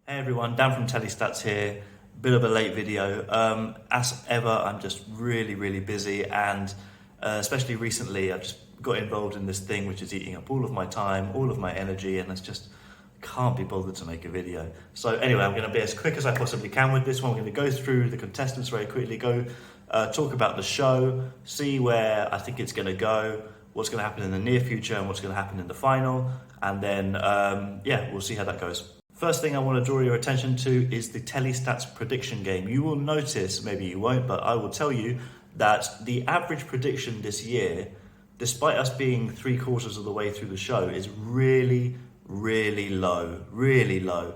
Hey everyone, Dan from Telestats here. Bit of a late video. As ever, I'm just really busy, and especially recently, I've just got involved in this thing which is eating up all of my time, all of my energy, and it's just can't be bothered to make a video. So anyway, I'm going to be as quick as I possibly can with this one. I'm going to go through the contestants very quickly, talk about the show, see where I think it's going to go, what's going to happen in the near future, and what's going to happen in the final, and then yeah, we'll see how that goes. First thing I want to draw your attention to is the Telestats prediction game. You will notice, maybe you won't, but I will tell you that the average prediction this year, despite us being 3/4 of the way through the show, is really low, really low.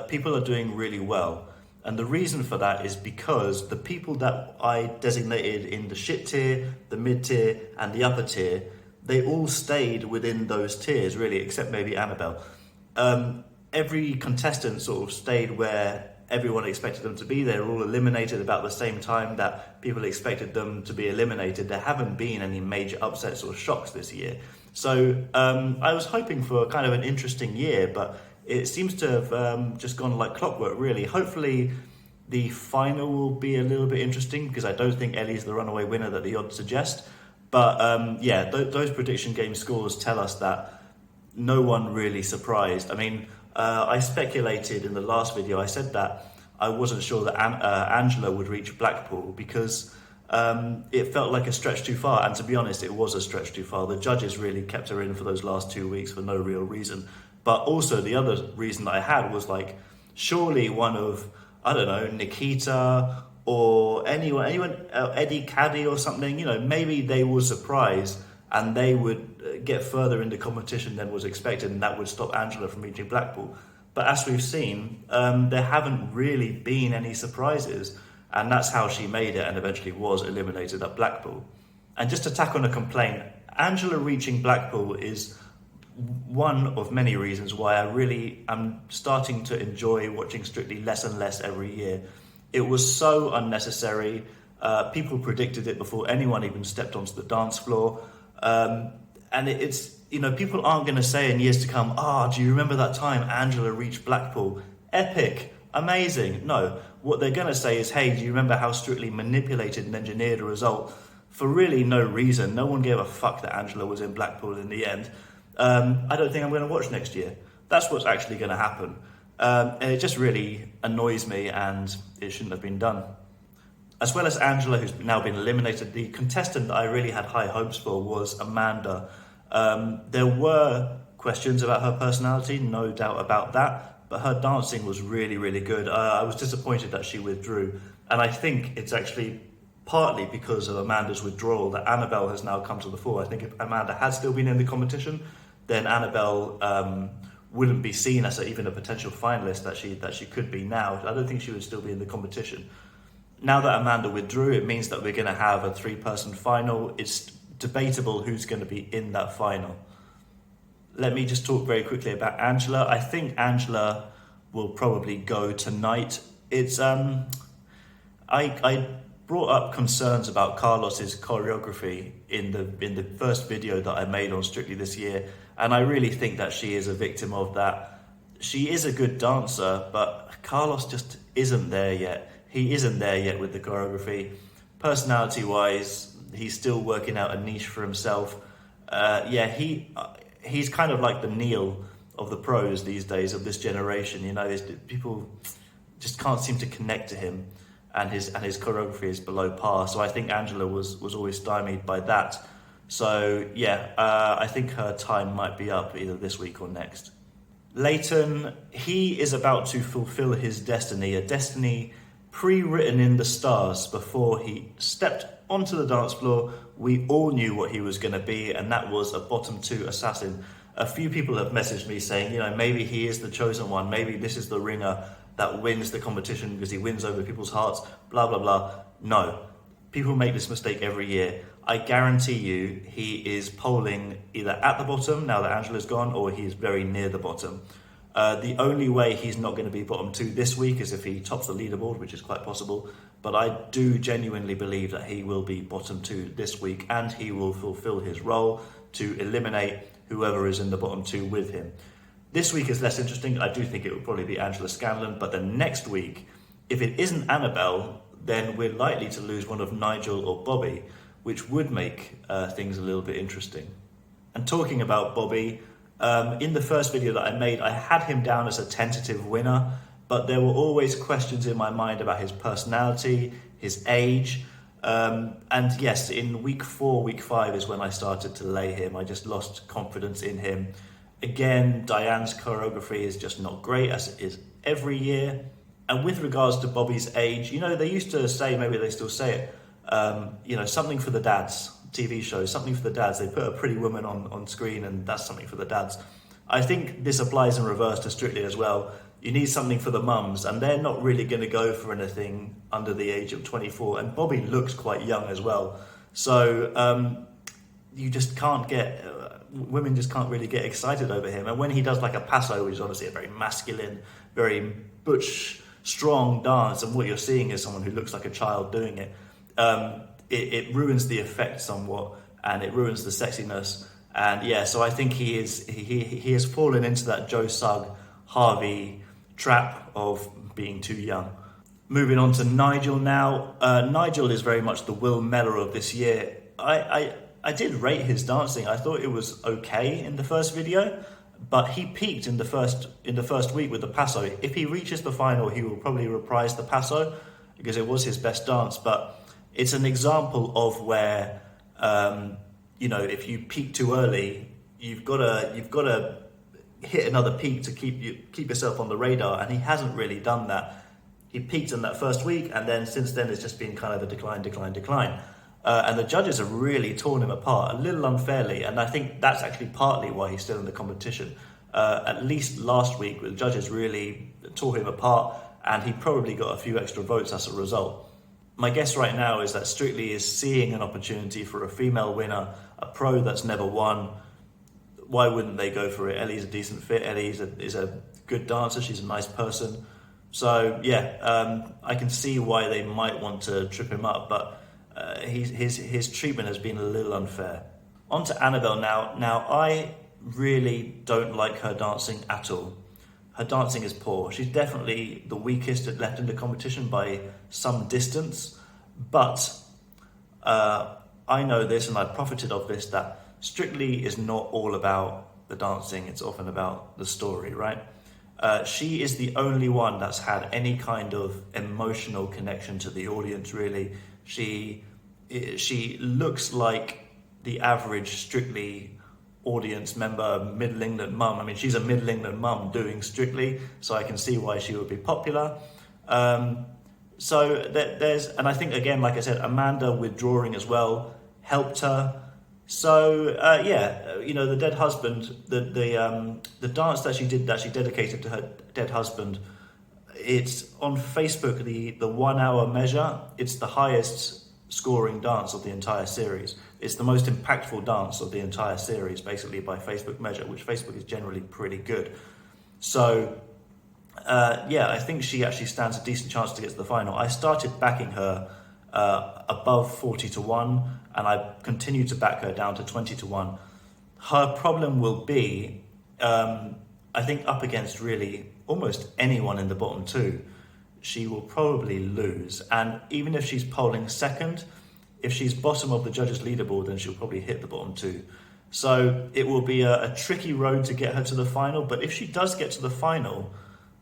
People are doing really well. And the reason for that is because the people that I designated in the shit tier, the mid tier, and the upper tier, they all stayed within those tiers, really, except maybe Annabel. Every contestant sort of stayed where everyone expected them to be. They were all eliminated about the same time that people expected them to be eliminated. There haven't been any major upsets or shocks this year. So I was hoping for kind of an interesting year, but it seems to have just gone like clockwork, really. Hopefully the final will be a little bit interesting, because I don't think Ellie's the runaway winner that the odds suggest. But yeah, those prediction game scores tell us that no one really surprised. I mean, I speculated in the last video, I said that I wasn't sure that Angela would reach Blackpool because it felt like a stretch too far. And to be honest, it was a stretch too far. The judges really kept her in for those last 2 weeks for no real reason. But also the other reason that I had was like, surely one of, I don't know, Nikita or anyone, Eddie Caddy or something, you know, maybe they were surprised and they would get further in the competition than was expected, and that would stop Angela from reaching Blackpool. But as we've seen, there haven't really been any surprises, and that's how she made it and eventually was eliminated at Blackpool. And just to tack on a complaint, Angela reaching Blackpool is one of many reasons why I really am starting to enjoy watching Strictly less and less every year. It was so unnecessary. People predicted it before anyone even stepped onto the dance floor. And it's, you know, people aren't going to say in years to come, do you remember that time Angela reached Blackpool? Epic, amazing. No, what they're going to say is, hey, do you remember how Strictly manipulated and engineered a result for really no reason? No one gave a fuck that Angela was in Blackpool in the end. I don't think I'm going to watch next year. That's what's actually going to happen. And it just really annoys me, and it shouldn't have been done. As well as Angela, who's now been eliminated, the contestant that I really had high hopes for was Amanda. There were questions about her personality, no doubt about that, but her dancing was really good. I was disappointed that she withdrew, and I think it's actually partly because of Amanda's withdrawal that Annabel has now come to the fore. I think if Amanda had still been in the competition, then Annabel wouldn't be seen as even a potential finalist that she could be now. I don't think she would still be in the competition. Now that Amanda withdrew, it means that we're going to have a 3-person final. It's debatable who's going to be in that final. Let me just talk very quickly about Angela. I think Angela will probably go tonight. It's I brought up concerns about Carlos's choreography in the first video that I made on Strictly this year, and I really think that she is a victim of that. She is a good dancer, but Carlos just isn't there yet. He isn't there yet with the choreography. Personality-wise, he's still working out a niche for himself. He's kind of like the Neil of the pros these days, of this generation. You know, people just can't seem to connect to him, and his choreography is below par. So I think Angela was always stymied by that. So yeah, I think her time might be up either this week or next. Leighton, he is about to fulfill his destiny, a destiny pre-written in the stars. Before he stepped onto the dance floor, we all knew what he was going to be, and that was a bottom 2 assassin. A few people have messaged me saying, you know, maybe he is the chosen one, maybe this is the ringer that wins the competition because he wins over people's hearts, blah blah blah. No, people make this mistake every year. I guarantee you he is polling either at the bottom now that Angela's gone, or he's very near the bottom. The only way he's not going to be bottom 2 this week is if he tops the leaderboard, which is quite possible. But I do genuinely believe that he will be bottom 2 this week, and he will fulfill his role to eliminate whoever is in the bottom 2 with him. This week is less interesting. I do think it will probably be Angela Scanlon, but the next week, if it isn't Annabel, then we're likely to lose one of Nigel or Bobby, which would make things a little bit interesting. And talking about Bobby, in the first video that I made, I had him down as a tentative winner, but there were always questions in my mind about his personality, his age, and yes, in week 4, week 5 is when I started to lay him. I just lost confidence in him. Again, Diane's choreography is just not great, as it is every year. And with regards to Bobby's age, you know, they used to say, maybe they still say it, you know, something for the dads, TV shows, something for the dads. They put a pretty woman on screen and that's something for the dads. I think this applies in reverse to Strictly as well. You need something for the mums, and they're not really going to go for anything under the age of 24. And Bobby looks quite young as well. So you just can't get, women just can't really get excited over him. And when he does like a paso, which is obviously a very masculine, very butch, strong dance, and what you're seeing is someone who looks like a child doing it, it ruins the effect somewhat, and it ruins the sexiness. And yeah, so I think he has fallen into that Joe Sugg, Harvey trap of being too young. Moving on to Nigel now. Nigel is very much the Will Meller of this year. I did rate his dancing. I thought it was okay in the first video, but he peaked in the first week with the paso. If he reaches the final, he will probably reprise the paso because it was his best dance. But it's an example of where you know, if you peak too early, you've got to hit another peak to keep yourself on the radar, and he hasn't really done that. He peaked in that first week, and then since then it's just been kind of a decline. And the judges have really torn him apart, a little unfairly, and I think that's actually partly why he's still in the competition. At least last week, the judges really tore him apart, and he probably got a few extra votes as a result. My guess right now is that Strictly is seeing an opportunity for a female winner, a pro that's never won. Why wouldn't they go for it? Ellie's a decent fit. Ellie is a good dancer. She's a nice person. So yeah, I can see why they might want to trip him up, but his treatment has been a little unfair. On to Annabel now. Now, I really don't like her dancing at all. Her dancing is poor. She's definitely the weakest left in the competition by some distance, but I know this, and I profited of this, that Strictly is not all about the dancing, it's often about the story, right? She is the only one that's had any kind of emotional connection to the audience, really. She looks like the average Strictly audience member, Middle England mum. I mean, she's a Middle England mum doing Strictly, so I can see why she would be popular. So there's, and I think again, like I said, Amanda withdrawing as well helped her. So yeah, you know, the dead husband, the dance that she did, that she dedicated to her dead husband, it's on Facebook, the 1 hour measure, it's the highest scoring dance of the entire series. It's the most impactful dance of the entire series, basically, by Facebook measure, which Facebook is generally pretty good. So yeah, I think she actually stands a decent chance to get to the final. I started backing her above 40-1, and I continue to back her down to 20-1. Her problem will be, I think, up against really almost anyone in the bottom two, she will probably lose. And even if she's polling second, if she's bottom of the judges' leaderboard, then she'll probably hit the bottom two. So it will be a tricky road to get her to the final. But if she does get to the final,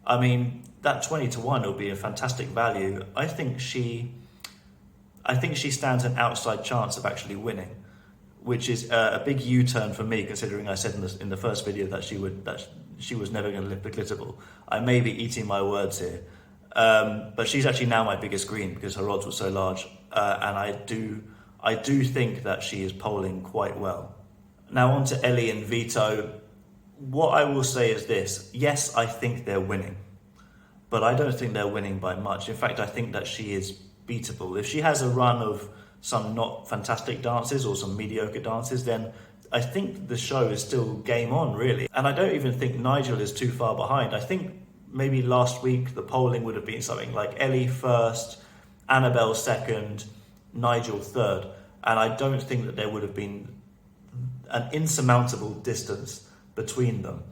I mean, that 20-1 will be a fantastic value. I think she stands an outside chance of actually winning, which is a big U-turn for me, considering I said in the first video that she was never going to lift the glitter ball. I may be eating my words here, but she's actually now my biggest green because her odds were so large, and I do think that she is polling quite well. Now on to Ellie and Vito. What I will say is this: yes, I think they're winning, but I don't think they're winning by much. In fact, I think that she is beatable. If she has a run of some not fantastic dances or some mediocre dances, then I think the show is still game on, really. And I don't even think Nigel is too far behind. I think maybe last week the polling would have been something like Ellie first, Annabel second, Nigel third. And I don't think that there would have been an insurmountable distance between them.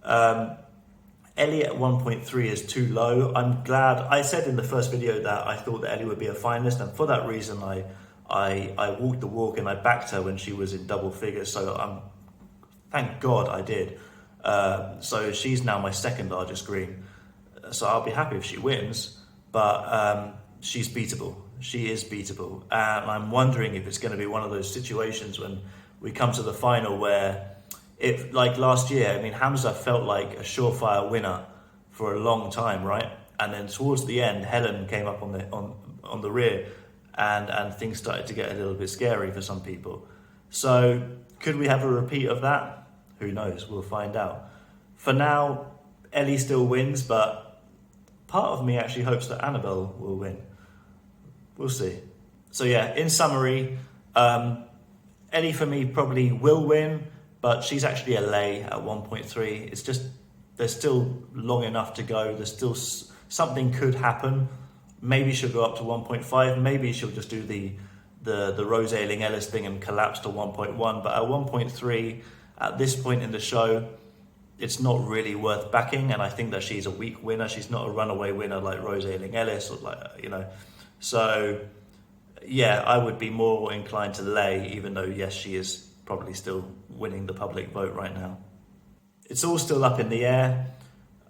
Ellie at 1.3 is too low. I'm glad. I said in the first video that I thought that Ellie would be a finalist, and for that reason, I walked the walk and I backed her when she was in double figures. So thank God I did. So she's now my second largest green. So I'll be happy if she wins, but she's beatable. She is beatable, and I'm wondering if it's going to be one of those situations when we come to the final where, if like last year, I mean, Hamza felt like a surefire winner for a long time, right? And then towards the end, Helen came up on the rear, and things started to get a little bit scary for some people. So could we have a repeat of that? Who knows? We'll find out. For now, Ellie still wins, but part of me actually hopes that Annabel will win. We'll see. So yeah, in summary, Ellie for me probably will win, but she's actually a lay at 1.3. It's just, there's still long enough to go. There's still something could happen. Maybe she'll go up to 1.5. Maybe she'll just do the Rose Ayling Ellis thing and collapse to 1.1. But at 1.3, at this point in the show, it's not really worth backing. And I think that she's a weak winner. She's not a runaway winner like Rose Ayling Ellis, or like, you know. So yeah, I would be more inclined to lay, even though yes, she is probably still winning the public vote right now. It's all still up in the air.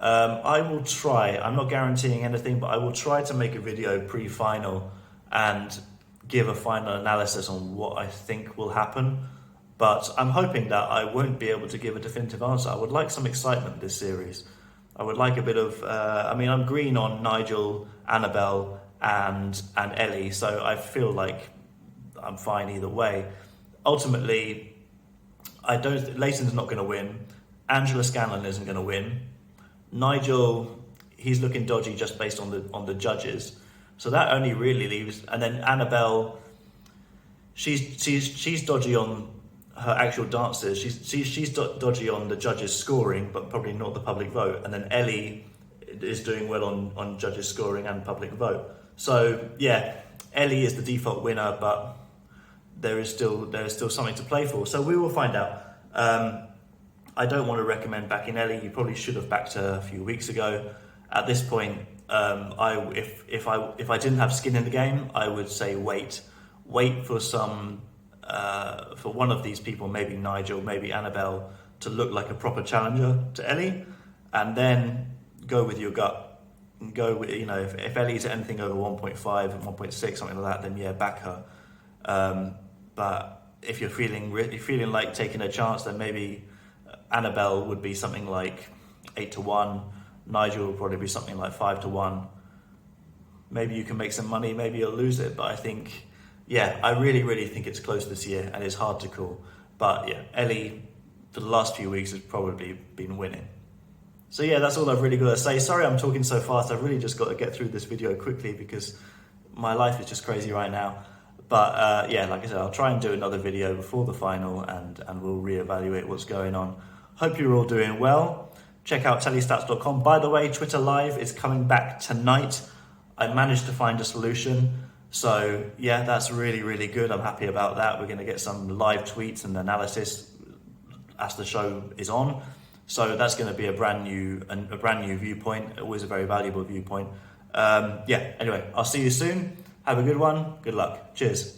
I will try, I'm not guaranteeing anything, but I will try to make a video pre-final and give a final analysis on what I think will happen. But I'm hoping that I won't be able to give a definitive answer. I would like some excitement this series. I would like a bit of, I'm green on Nigel, Annabel, and Ellie, so I feel like I'm fine either way. Ultimately, Leighton's not going to win. Angela Scanlon isn't going to win. Nigel, he's looking dodgy just based on the judges. So that only really leaves, and then Annabel, she's dodgy on her actual dances. She's dodgy on the judges scoring, but probably not the public vote. And then Ellie is doing well on judges scoring and public vote. So yeah, Ellie is the default winner, but there is still something to play for. So we will find out. I don't want to recommend backing Ellie. You probably should have backed her a few weeks ago. At this point, if I didn't have skin in the game, I would say wait for for one of these people, maybe Nigel, maybe Annabel, to look like a proper challenger to Ellie, and then go with your gut. And go with, if Ellie's anything over 1.5 and 1.6, something like that, then yeah, back her. But if you're feeling like taking a chance, then maybe Annabel would be something like 8-1. Nigel will probably be something like 5-1. Maybe you can make some money, maybe you'll lose it. But I think, yeah, I really, really think it's close this year, and it's hard to call. But yeah, Ellie, for the last few weeks, has probably been winning. So yeah, that's all I've really got to say. Sorry I'm talking so fast. I've really just got to get through this video quickly because my life is just crazy right now. But yeah, like I said, I'll try and do another video before the final, and we'll reevaluate what's going on. Hope you're all doing well. Check out tellystats.com. By the way, Twitter Live is coming back tonight. I managed to find a solution. So yeah, that's really, really good. I'm happy about that. We're going to get some live tweets and analysis as the show is on. So that's going to be a brand new viewpoint, always a very valuable viewpoint. Yeah, anyway, I'll see you soon. Have a good one. Good luck. Cheers.